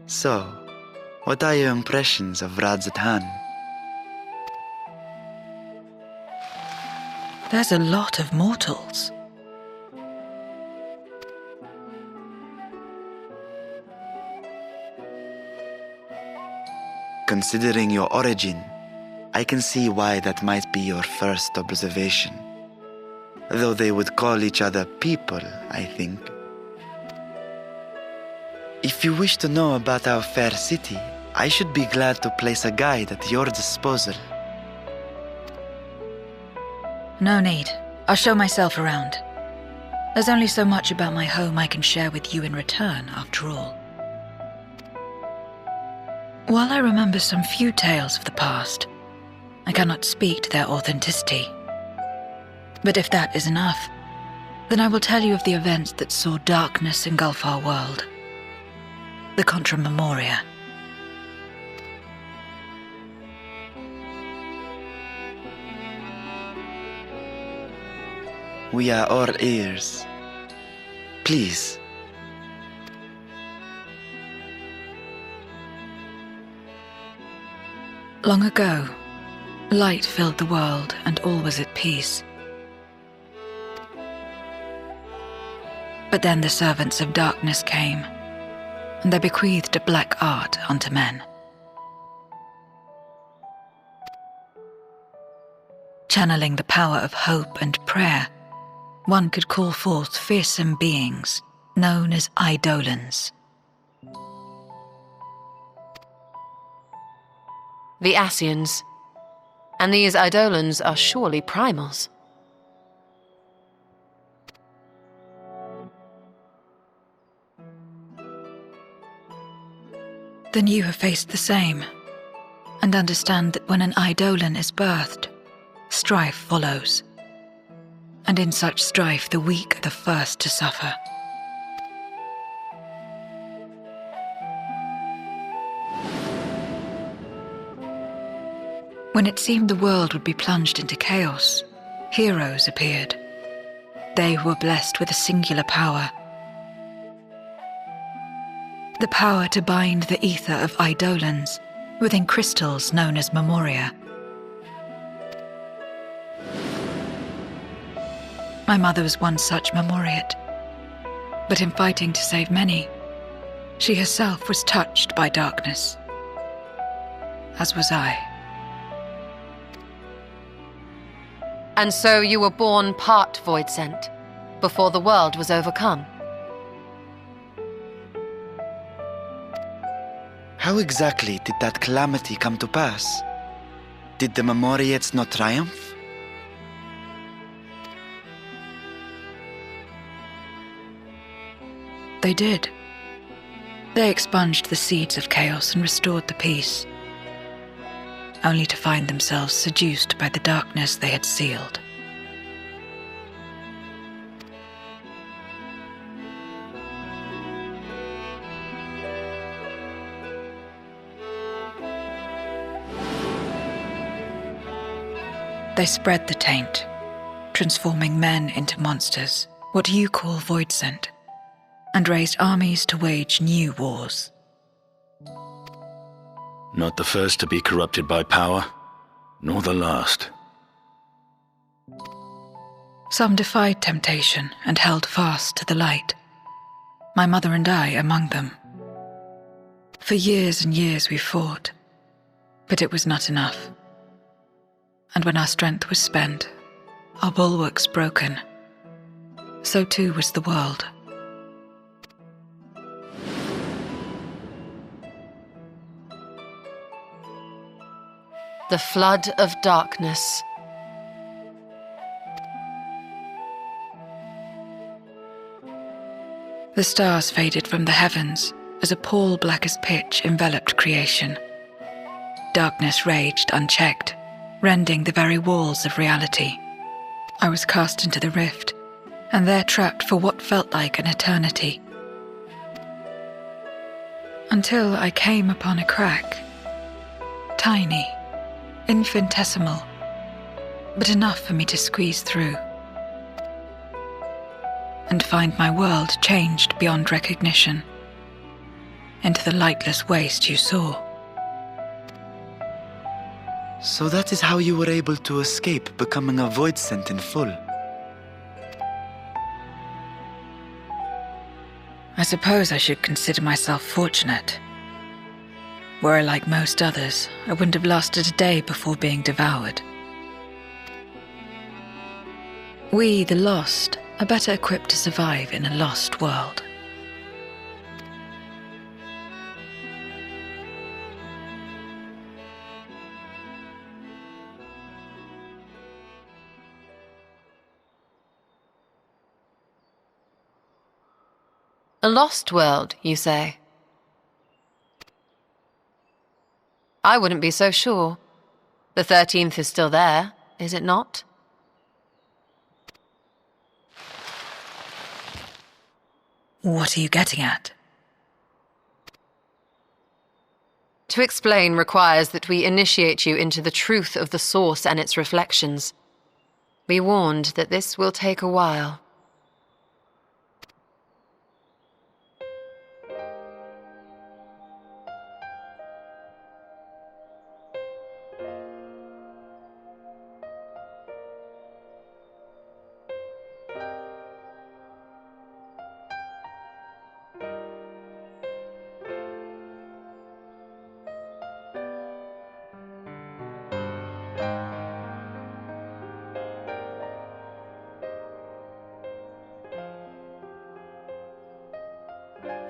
So, what are your impressions of Radzatan? There's a lot of mortals. Considering your origin, I can see why that might be your first observation. Though they would call each other people, I think. If you wish to know about our fair city, I should be glad to place a guide at your disposal. No need. I'll show myself around. There's only so much about my home I can share with you in return, after all. While I remember some few tales of the past, I cannot speak to their authenticity. But if that is enough, then I will tell you of the events that saw darkness engulf our world. The Contra Memoria. We are all ears. Please. Long ago, light filled the world and all was at peace. But then the servants of darkness came, and they bequeathed a black art unto men. Channeling the power of hope and prayer, one could call forth fearsome beings known as Eidolons. The Ascians. And these Eidolons are surely primals. Then you have faced the same, and understand that when an Eidolon is birthed, strife follows. And in such strife, the weak are the first to suffer. When it seemed the world would be plunged into chaos, heroes appeared. They who were blessed with a singular power. The power to bind the ether of Eidolons within crystals known as Memoria. My mother was one such Memoriate, but in fighting to save many, she herself was touched by darkness, as was I. And so you were born part Voidsent, before the world was overcome. How exactly did that calamity come to pass? Did the Memoriates not triumph? They did. They expunged the seeds of chaos and restored the peace, only to find themselves seduced by the darkness they had sealed. They spread the taint, transforming men into monsters, what you call Voidsent, and raised armies to wage new wars. Not the first to be corrupted by power, nor the last. Some defied temptation and held fast to the light, my mother and I among them. For years and years we fought, but it was not enough. And when our strength was spent, our bulwarks broken, so too was the world. The flood of darkness. The stars faded from the heavens as a pall black as pitch enveloped creation. Darkness raged unchecked, rending the very walls of reality. I was cast into the rift, and there trapped for what felt like an eternity. Until I came upon a crack. Tiny, infinitesimal, but enough for me to squeeze through and find my world changed beyond recognition. into the lightless waste you saw. So that is how you were able to escape becoming a Voidsent in full. I suppose I should consider myself fortunate. Were I like most others, I wouldn't have lasted a day before being devoured. We, the Lost, are better equipped to survive in a lost world. A lost world, you say? I wouldn't be so sure. The 13th is still there, is it not? What are you getting at? To explain requires that we initiate you into the truth of the source and its reflections. Be warned that this will take a while.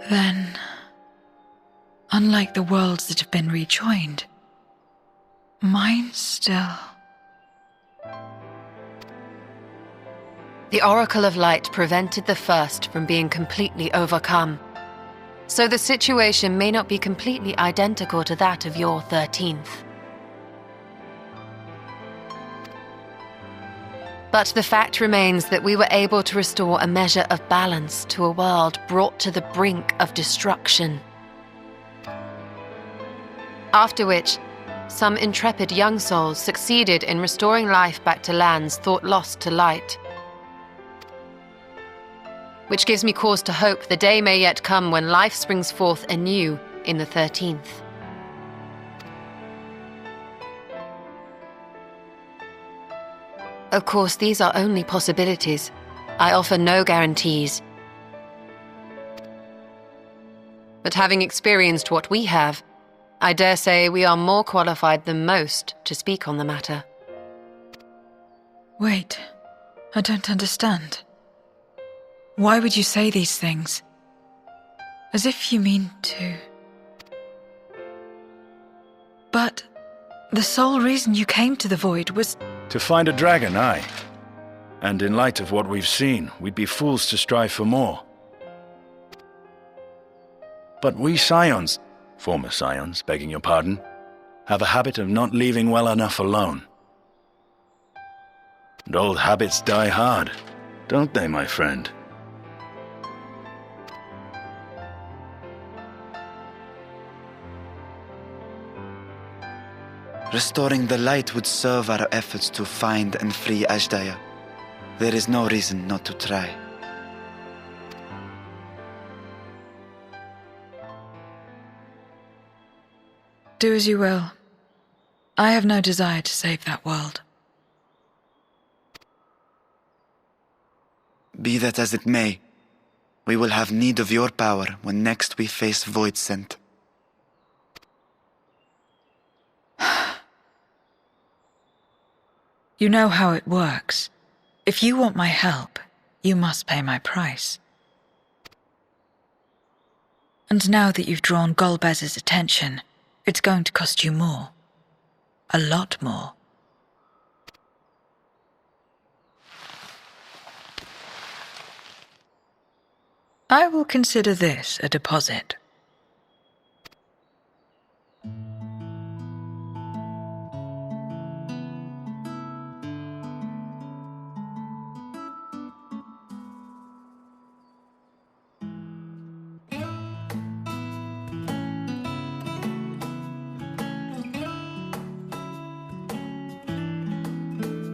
Then, unlike the worlds that have been rejoined, mine still... The Oracle of Light prevented the first from being completely overcome, so the situation may not be completely identical to that of your 13th. But the fact remains that we were able to restore a measure of balance to a world brought to the brink of destruction. After which, some intrepid young souls succeeded in restoring life back to lands thought lost to light. Which gives me cause to hope the day may yet come when life springs forth anew in the 13th. Of course, these are only possibilities. I offer no guarantees. But having experienced what we have, I dare say we are more qualified than most to speak on the matter. Wait, I don't understand. Why would you say these things? As if you mean to... But the sole reason you came to the Void was... To find a dragon, aye. And in light of what we've seen, we'd be fools to strive for more. But we Scions, former Scions, begging your pardon, have a habit of not leaving well enough alone. And old habits die hard, don't they, my friend? Restoring the light would serve our efforts to find and free Azdaja. There is no reason not to try. Do as you will. I have no desire to save that world. Be that as it may, we will have need of your power when next we face Voidsent. You know how it works. If you want my help, you must pay my price. And now that you've drawn Golbez's attention, it's going to cost you more. A lot more. I will consider this a deposit.